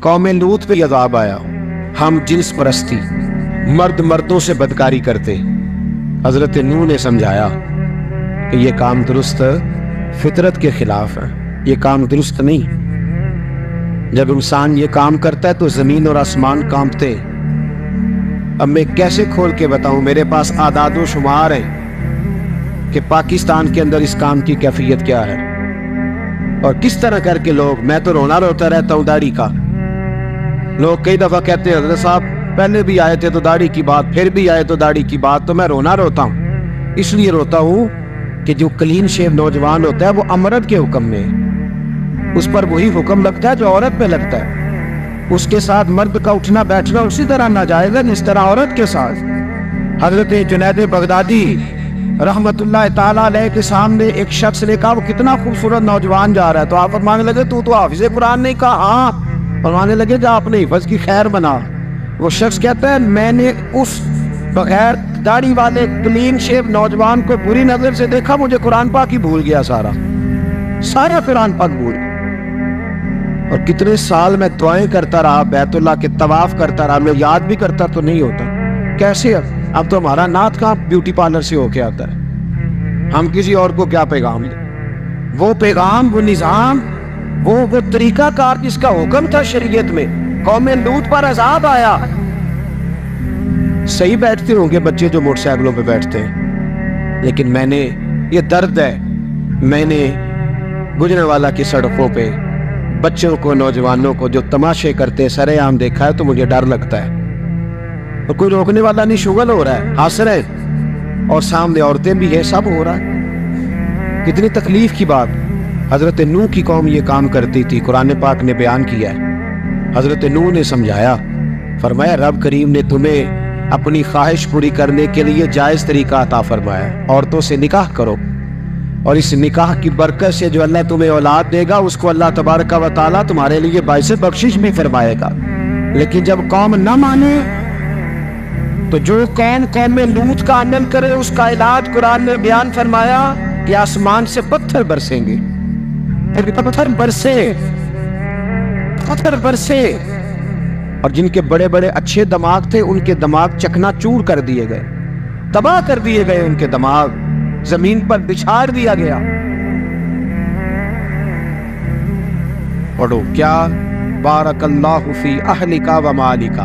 قوم لوط پہ عذاب آیا، ہم جنس پرستی، مرد مردوں سے بدکاری کرتے۔ حضرت نوح نے سمجھایا کہ یہ کام درست فطرت کے خلاف ہے، یہ کام درست نہیں۔ جب انسان یہ کام کرتا ہے تو زمین اور آسمان کانپتے۔ اب میں کیسے کھول کے بتاؤں، میرے پاس اعداد و شمار ہیں کہ پاکستان کے اندر اس کام کی کیفیت کیا ہے، اور کس طرح کر کے لوگ، میں تو رونا روتا رہتا ہوں داڑھی کا۔ لوگ کئی دفعہ کہتے ہیں حضرت صاحب پہلے بھی آئے تھے تو داڑھی کی بات، پھر بھی آئے تو داڑھی کی بات، تو میں رونا روتا ہوں۔ اس لیے روتا ہوں کہ جو کلین شیو نوجوان ہوتا ہے وہ امرد کے حکم میں ہے، اس پر وہی حکم لگتا ہے جو عورت پہ لگتا ہے۔ اس کے ساتھ مرد کا اٹھنا بیٹھنا اسی طرح ناجائز ہے جس طرح عورت کے ساتھ۔ حضرت جنید بغدادی رحمت اللہ تعالیٰ علیہ کے سامنے ایک شخص نے کہا وہ کتنا خوبصورت نوجوان جا رہا ہے، تو آپ فرمانے لگے تو حافظ قرآن نہیں؟ کہا ہاں۔ فرمانے لگے جا اپنے حفظ کی خیر بنا۔ وہ شخص کہتا ہے میں نے اس بغیر داڑھی والے کلین شیپ نوجوان کو بری نظر سے دیکھا، مجھے قرآن پاک ہی بھول گیا، سارا قرآن پاک بھول گیا۔ اور کتنے سال میں دعائیں کرتا رہا، بیت اللہ کے طواف کرتا رہا، میں یاد بھی کرتا تو نہیں ہوتا۔ کیسے اب تو ہمارا نعت کہاں بیوٹی پارلر سے ہو کے آتا ہے، ہم کسی اور کو کیا پیغام دیں؟ وہ پیغام، وہ نظام، وہ طریقہ کار جس کا حکم تھا شریعت میں، قوم لوط پر عذاب آیا۔ صحیح بیٹھتے ہوں گے بچے جو موٹر سائیکلوں پہ بیٹھتے ہیں، لیکن میں نے، یہ درد ہے، میں نے گجرانوالہ کی سڑکوں پہ بچوں کو، نوجوانوں کو جو تماشے کرتے سرے عام دیکھا ہے تو مجھے ڈر لگتا ہے۔ اور کوئی روکنے والا نہیں، شغل ہو رہا ہے، ہنس رہے ہیں، اور سامنے عورتیں بھی ہے، سب ہو رہا ہے۔ کتنی تکلیف کی بات۔ حضرت نوح کی قوم یہ کام کرتی تھی، قرآن پاک نے بیان کیا ہے۔ حضرت نوح نے سمجھایا، فرمایا رب کریم نے تمہیں اپنی خواہش پوری کرنے کے لیے جائز طریقہ عطا فرمایا، عورتوں سے نکاح کرو، اور اس نکاح کی برکت سے جو اللہ تمہیں اولاد دے گا اس کو اللہ تبارک و تعالیٰ تمہارے لیے باعث بخشش بھی فرمائے گا۔ لیکن جب قوم نہ مانے تو جو قوم لوط کا عمل کرے اس کا علاج قرآن نے بیان فرمایا کہ آسمان سے پتھر برسیں گے، پتھر برسے، اور جن کے بڑے بڑے اچھے دماغ تھے ان کے دماغ چکنا چور کر دیے گئے، تباہ کر دیے گئے، ان کے دماغ زمین پر بچھاڑ دیا گیا۔ پڑھو کیا، بارک اللہ فی اہلک و مالک،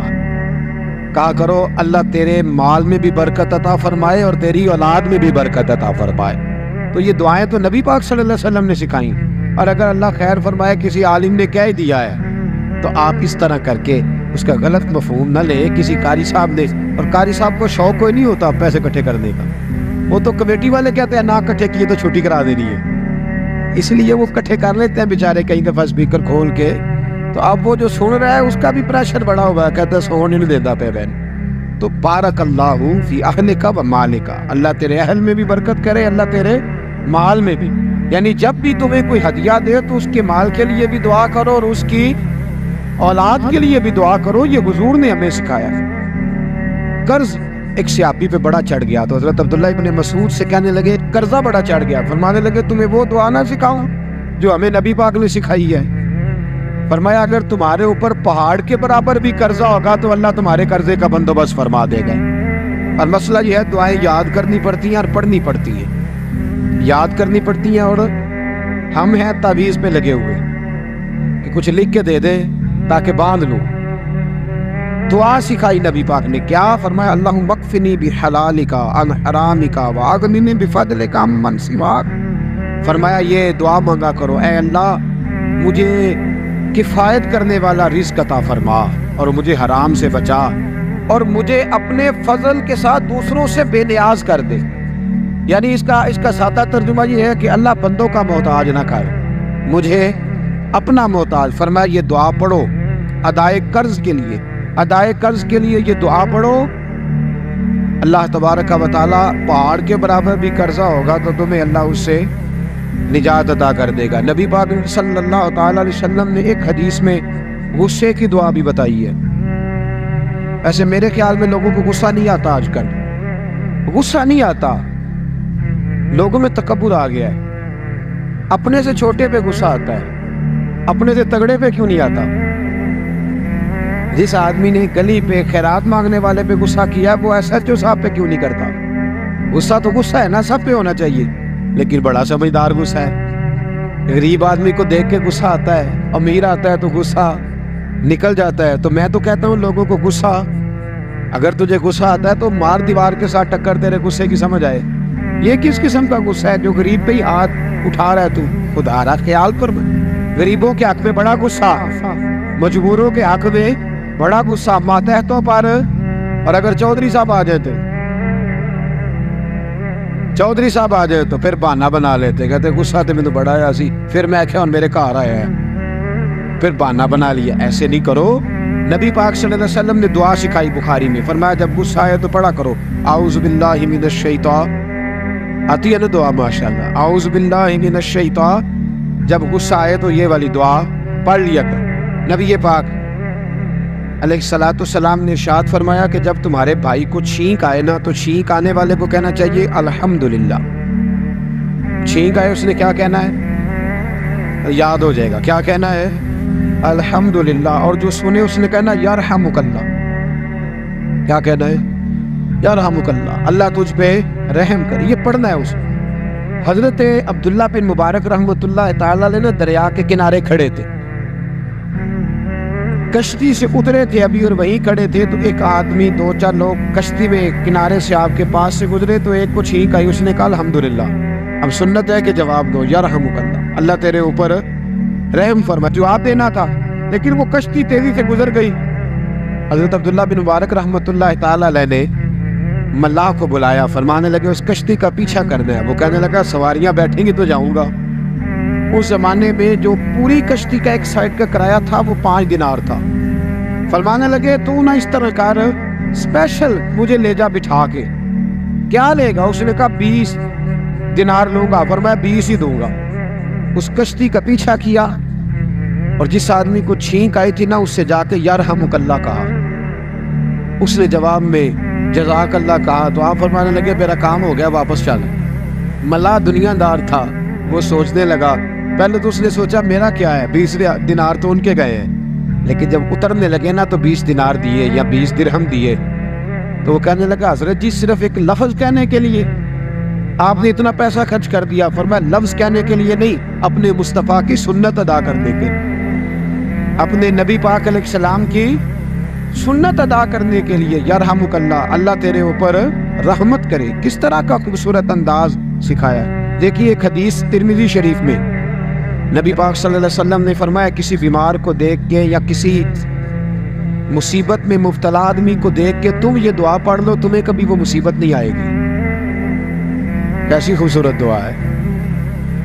کہا کرو اللہ تیرے مال میں بھی برکت عطا فرمائے اور تیری اولاد میں بھی برکت عطا فرمائے۔ تو یہ دعائیں تو نبی پاک صلی اللہ علیہ وسلم نے سکھائیں، اور اگر اللہ خیر فرمائے کسی عالم نے کہہ دیا ہے تو آپ اس طرح کر کے اس کا غلط مفہوم نہ لیں۔ کسی قاری صاحب نے، اور قاری صاحب کو شوق کوئی نہیں ہوتا پیسے اکٹھے کرنے کا، وہ تو کمیٹی والے کہتے ہیں نہ اکٹھے کیے تو چھٹی کرا دینی ہے، اس لیے وہ اکٹھے کر لیتے ہیں بیچارے کئی دفعہ اسپیکر کھول کے۔ تو اب وہ جو سن رہا ہے اس کا بھی پریشر بڑا ہوا ہے، کہتا ہے سون نہیں دیتا پہ بہن۔ تو بارک اللہ فی اہلک و مالک، اللہ تیرے اہل میں بھی برکت کرے، اللہ تیرے مال میں بھی۔ یعنی جب بھی تمہیں کوئی ہدیہ دے تو اس کے مال کے لیے بھی دعا کرو اور اس کی اولاد کے لیے بھی دعا کرو، یہ حضور نے ہمیں سکھایا۔ قرض ایک صحابی پہ بڑا چڑھ گیا تو حضرت عبداللہ ابن مسعود سے کہنے لگے قرضہ بڑا چڑھ گیا، فرمانے لگے تمہیں وہ دعا نہ سکھاؤں جو ہمیں نبی پاک نے سکھائی ہے؟ فرمایا اگر تمہارے اوپر پہاڑ کے برابر بھی قرضہ ہوگا تو اللہ تمہارے قرضے کا بندوبست فرما دے گا۔ اور مسئلہ یہ ہے دعائیں یاد کرنی پڑتی ہیں اور پڑھنی پڑتی ہیں، یاد کرنی پڑتی ہیں، اور ہم ہیں تعویذ پہ لگے ہوئے کہ کچھ لکھ کے دے دیں تاکہ باندھ لوں۔ دعا سکھائی نبی پاک نے، کیا فرمایا اللہم اکفنی بحلالک عن حرامک واغننی بفضلک عمن سواک۔ فرمایا یہ دعا مانگا کرو، اے اللہ مجھے کفایت کرنے والا رزق عطا فرما اور مجھے حرام سے بچا، اور مجھے اپنے فضل کے ساتھ دوسروں سے بے نیاز کر دے۔ یعنی اس کا سادہ ترجمہ یہ ہے کہ اللہ بندوں کا محتاج نہ کر، مجھے اپنا محتاج۔ فرمایا یہ دعا پڑھو ادائے قرض کے لیے، ادائے قرض کے لیے یہ دعا پڑھو، اللہ تبارک و تعالیٰ پہاڑ کے برابر بھی قرضہ ہوگا تو تمہیں اللہ اس سے نجات عطا کر دے گا۔ نبی پاک صلی اللہ تعالیٰ علیہ وسلم نے ایک حدیث میں غصے کی دعا بھی بتائی ہے۔ ایسے میرے خیال میں لوگوں کو غصہ نہیں آتا، آج کل غصہ نہیں آتا، لوگوں میں تکبر آ گیا ہے، اپنے سے چھوٹے پہ غصہ آتا ہے، اپنے سے تگڑے پہ کیوں نہیں آتا؟ جس آدمی نے گلی پہ خیرات مانگنے والے پہ غصہ کیا وہ SHO صاحب پہ کیوں نہیں کرتا؟ غصہ تو غصہ ہے نا، سب پہ ہونا چاہیے، لیکن بڑا سمجھدار غصہ ہے۔ غریب آدمی کو دیکھ کے غصہ آتا ہے، امیر آتا ہے تو غصہ نکل جاتا ہے۔ تو میں تو کہتا ہوں لوگوں کو غصہ، اگر تجھے غصہ آتا ہے تو مار دیوار کے ساتھ ٹکر تیرے غصے کی سمجھ آئے۔ یہ کس قسم کا غصہ ہے جو غریب پہ ہی ہاتھ اٹھا رہا ہے؟ تو خدا را خیال کر، غریبوں کے حق میں بڑا غصہ، مجبوروں کے حق میں بڑا غصہ، ماتحتوں پر۔ اور اگر چودھری صاحب آ جائے تو پھر بہانہ بنا لیتے، کہتے غصہ تو مجھے بڑا آیا سی، پھر میں کیا میرے گھر آیا ہے، پھر بہانہ بنا لیا۔ ایسے نہیں کرو۔ نبی پاک صلی اللہ علیہ وسلم نے دعا سکھائی بخاری میں، فرمایا جب غصہ آئے تو پڑھا کرو اعوذ باللہ من الشیطان، آتی ہے نا دعا ماشاءاللہ، اعوذ باللہ من الشیطان، جب غصہ آئے تو یہ والی دعا پڑھ لیا کر۔ نبی پاک علیہ الصلوۃ والسلام نے ارشاد فرمایا کہ جب تمہارے بھائی کو چھینک آئے نا تو چھینک آنے والے کو کہنا چاہیے الحمدللہ۔ چھینک آئے اس نے کیا کہنا ہے؟ یاد ہو جائے گا کیا کہنا ہے؟ الحمدللہ۔ اور جو سنے اس نے کہنا یرحمک اللہ، کیا کہنا ہے؟ یرحمک اللہ، اللہ تجھ پہ رحم کر، یہ پڑھنا ہے اس کو۔ حضرت عبداللہ بن مبارک رحمۃ اللہ تعالی علیہ نے دریا کے کنارے کھڑے تھے، کشتی سے اترے تھے ابھی اور وہیں کھڑے تھے، تو ایک آدمی دو چار لوگ کشتی میں کنارے سے آپ کے پاس سے گزرے، تو ایک کو چھینک آئی، اس نے کہا الحمدللہ۔ اب سنت ہے کہ جواب دو یرحمک اللہ، اللہ تیرے اوپر رحم فرما، جواب دینا تھا، لیکن وہ کشتی تیزی سے گزر گئی۔ حضرت عبداللہ بن مبارک رحمۃ اللہ تعالی علیہ نے ملاح کو بلایا، فرمانے لگے اس کشتی کا پیچھا کرنا ہے۔ وہ کہنے لگا سواریاں بیٹھیں گی تو جاؤں گا۔ اس زمانے میں جو پوری کشتی کا ایک سائیڈ کا کرایہ تھا وہ 5 دینار تھا۔ فرمانے لگے تو نہ اس طرح کر، اسپیشل مجھے لے جا بٹھا کے۔ کیا لے گا؟ اس نے کہا 20 دینار لوں گا۔ فرمایا 20 ہی دوں گا۔ اس کشتی کا پیچھا کیا اور جس آدمی کو چھینک آئی تھی نا اس سے جا کے یرحمک اللہ کہا، اس نے جواب میں جزاک اللہ کہا، تو آپ فرمانے لگے میرا کام ہو گیا، واپس چل۔ ملا دنیا دار تھا، وہ سوچنے لگا، پہلے تو اس نے سوچا میرا کیا ہے، 20 دینار تو ان کے گئے ہیں، لیکن جب اترنے لگے نا تو 20 دینار دیے یا 20 درہم دیے، تو وہ کہنے لگا حضرت جی صرف ایک لفظ کہنے کے لیے آپ نے اتنا پیسہ خرچ کر دیا؟ فرمایا لفظ کہنے کے لیے نہیں، اپنے مصطفیٰ کی سنت ادا کرنے کے، اپنے نبی پاک علیہ السلام کی سنت ادا کرنے کے لیے۔ یرحمک اللہ، اللہ تیرے اوپر رحمت کرے۔ کس طرح کا خوبصورت انداز سکھایا۔ دیکھیے ایک حدیث ترمذی شریف میں نبی پاک صلی اللہ علیہ وسلم نے فرمایا کسی بیمار کو دیکھ کے یا کسی مصیبت میں مبتلا آدمی کو دیکھ کے تم یہ دعا پڑھ لو، تمہیں کبھی وہ مصیبت نہیں آئے گی۔ کیسی خوبصورت دعا ہے۔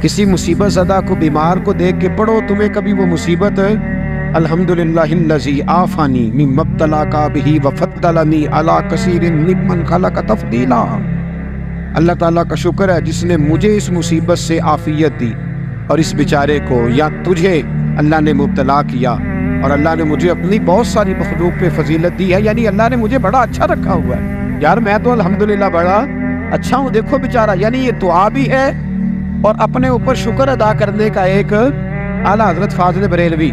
کسی مصیبت زدہ کو بیمار کو دیکھ کے پڑھو، تمہیں کبھی وہ مصیبت الحمدللہ الذی عافانی مما ابتلاک بہ وفضلنی علی کثیر ممن خلق تفضیلا۔ اللہ تعالیٰ کا شکر ہے جس نے مجھے اس مصیبت سے عافیت دی اور اس بیچارے کو یا تجھے اللہ نے مبتلا کیا، اور اللہ نے مجھے اپنی بہت ساری مخلوق پہ فضیلت دی ہے، یعنی اللہ نے مجھے بڑا اچھا رکھا ہوا ہے یار، میں تو الحمدللہ بڑا اچھا ہوں، دیکھو بیچارہ۔ یعنی یہ دعا بھی ہے اور اپنے اوپر شکر ادا کرنے کا ایک اعلیٰ حضرت فاضل بریلوی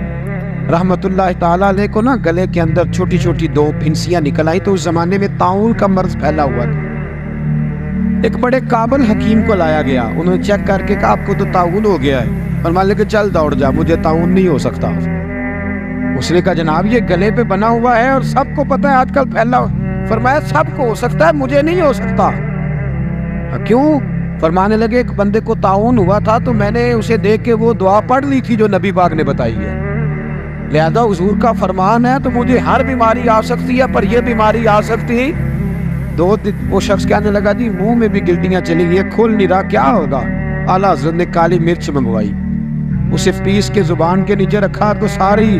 رحمت اللہ تعالیٰ علیہ کو نا گلے کے اندر چھوٹی چھوٹی 2 پھنسیاں نکل آئی، تو اس زمانے میں طاعون کا مرض پھیلا ہوا تھا۔ ایک بڑے قابل حکیم کو لایا گیا، انہوں نے چیک کر کے کہا آپ کو تو طاعون ہو گیا ہے، فرمانے لگے چل دوڑ جا، مجھے طاعون نہیں ہو سکتا۔ اس نے کہا جناب یہ گلے پہ بنا ہوا ہے اور سب کو پتہ ہے آج کل پھیلا۔ فرمایا سب کو ہو سکتا ہے، مجھے نہیں ہو سکتا۔ کیوں؟ فرمانے لگے ایک بندے کو طاعون ہوا تھا تو میں نے اسے دیکھ کے وہ دعا پڑھ لی تھی جو نبی پاک نے بتائی ہے، لہذا حضور کا فرمان ہے تو مجھے ہر بیماری آ سکتی ہے پر یہ بیماری آ سکتی۔ وہ شخص کہنے لگا جی منہ میں بھی گلٹیاں چلی گئی، کھل نہیں رہا، کیا ہوگا؟ اعلیٰ حضرت نے کالی مرچ منگوائی، اسے پیس کے زبان کے نیچے رکھا تو ساری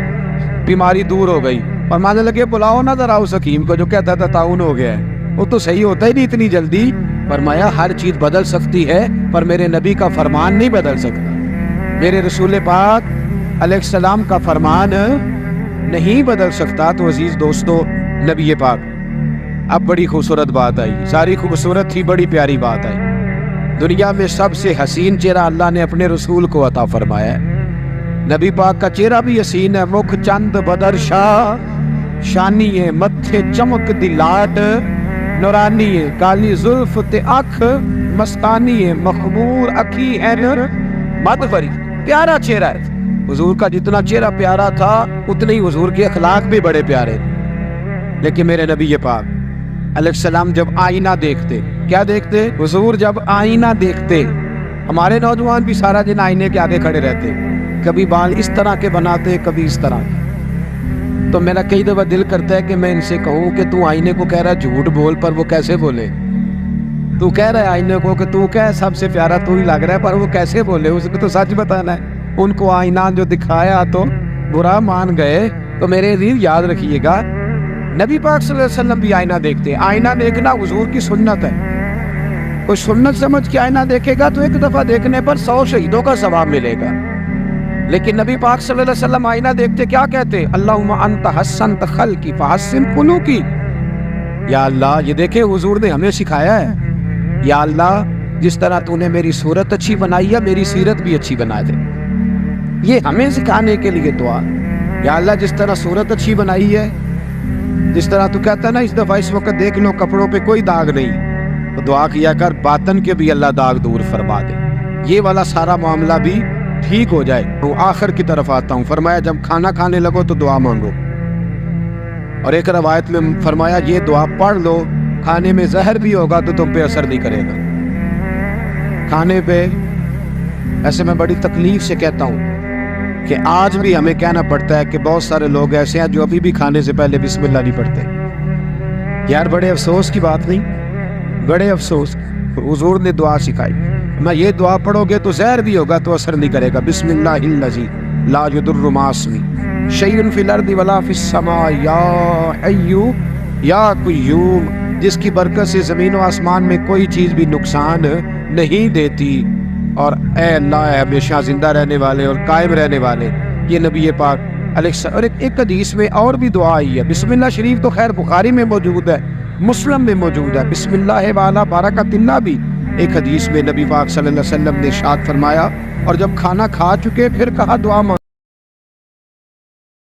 بیماری دور ہو گئی۔ اور ماننے لگے بلاؤ نہ ذرا اس حکیم کو جو کہتا تھا طاعون ہو گیا ہے، وہ تو صحیح ہوتا ہی نہیں اتنی جلدی۔ فرمایا ہر چیز بدل سکتی ہے پر میرے نبی کا فرمان نہیں بدل سکتا، میرے رسول پاک علیہ السلام کا فرمان نہیں بدل سکتا۔ تو عزیز دوستو، نبی پاک اب بڑی خوبصورت بات آئی، ساری خوبصورت تھی، بڑی پیاری بات آئی۔ دنیا میں سب سے حسین چہرہ اللہ نے اپنے رسول کو عطا فرمایا ہے۔ نبی پاک کا چہرہ بھی حسین ہے، مکھ چند بدر شاہ شانی ہے متھے چمک دی لاٹ نورانی ہے کالی زلف تے اکھ مستانی ہے مخمور اکھی این مدفری پیارا چہرہ ہے حضور کا جتنا چہرہ پیارا تھا اتنے ہی حضور کے اخلاق بھی بڑے پیارے تھے لیکن میرے نبی پاک علیہ السلام جب آئینہ دیکھتے کیا دیکھتے حضور جب آئینہ دیکھتے ہمارے نوجوان بھی سارا دن آئینے کے آگے کھڑے رہتے کبھی بال اس طرح کے بناتے کبھی اس طرح کے تو میرا کئی دفعہ دل کرتا ہے کہ میں ان سے کہوں کہ تو آئینے کو کہہ رہا ہے جھوٹ بول پر وہ کیسے بولے تو کہہ رہا ہے آئینے کو کہ تو کیا سب سے پیارا تو ہی لگ رہا ہے پر وہ کیسے بولے اس کو تو سچ بتانا ہے ان کو آئینہ جو دکھایا تو برا مان گئے تو میرے عزیز یاد رکھیے گا نبی پاک صلی اللہ علیہ وسلم بھی آئینہ دیکھتے آئینہ دیکھنا حضور کی سنت ہے کوئی سنت سمجھ کے آئینہ دیکھے گا تو ایک دفعہ دیکھنے پر 100 شہیدوں کا ثواب ملے گا لیکن نبی پاک صلی اللہ علیہ وسلم آئینہ دیکھتے کیا کہتے اللہم انت حسنت خلقی فحسن خلقی یا اللہ یہ دیکھیں حضور نے ہمیں سکھایا ہے یا اللہ جس طرح تو نے میری صورت اچھی بنائی ہے میری سیرت بھی اچھی بنا دے یہ ہمیں سکھانے کے لیے دعا یا اللہ جس طرح صورت اچھی بنائی ہے جس طرح تو کہتا ہے نا اس دفعہ اس وقت دیکھ لو کپڑوں پہ کوئی داغ نہیں تو دعا کیا کر باطن کے بھی اللہ داغ دور فرما دے یہ والا سارا معاملہ بھی ٹھیک ہو جائے تو آخر کی طرف آتا ہوں فرمایا جب کھانا کھانے لگو تو دعا مانگو اور ایک روایت میں فرمایا یہ دعا پڑھ لو کھانے میں زہر بھی ہوگا تو تم پہ اثر نہیں کرے گا کھانے پہ ایسے میں بڑی تکلیف سے کہتا ہوں کہ آج بھی ہمیں کہنا پڑتا ہے کہ بہت سارے لوگ ایسے ہیں جو ابھی بھی کھانے سے پہلے بسم اللہ نہیں پڑھتے یار بڑے افسوس کی بات نہیں بڑے افسوس حضور نے دعا سکھائی میں یہ دعا پڑھو گے تو زہر بھی ہوگا تو اثر نہیں کرے گا بسم اللہ الذی لا یضر مع اسمہ شیء فی الارض ولا فی السماء یا حی یا قیوم جس کی برکت سے زمین و آسمان میں کوئی چیز بھی نقصان نہیں دیتی اور اے اللہ اے ہمیشہ زندہ رہنے والے اور قائم رہنے والے یہ نبی پاک علیہ السلام اور ایک حدیث میں اور بھی دعا آئی ہے بسم اللہ شریف تو خیر بخاری میں موجود ہے مسلم میں موجود ہے بسم اللہ والا برکت اللہ بھی ایک حدیث میں نبی پاک صلی اللہ علیہ وسلم نے ارشاد فرمایا اور جب کھانا کھا چکے پھر کہا دعا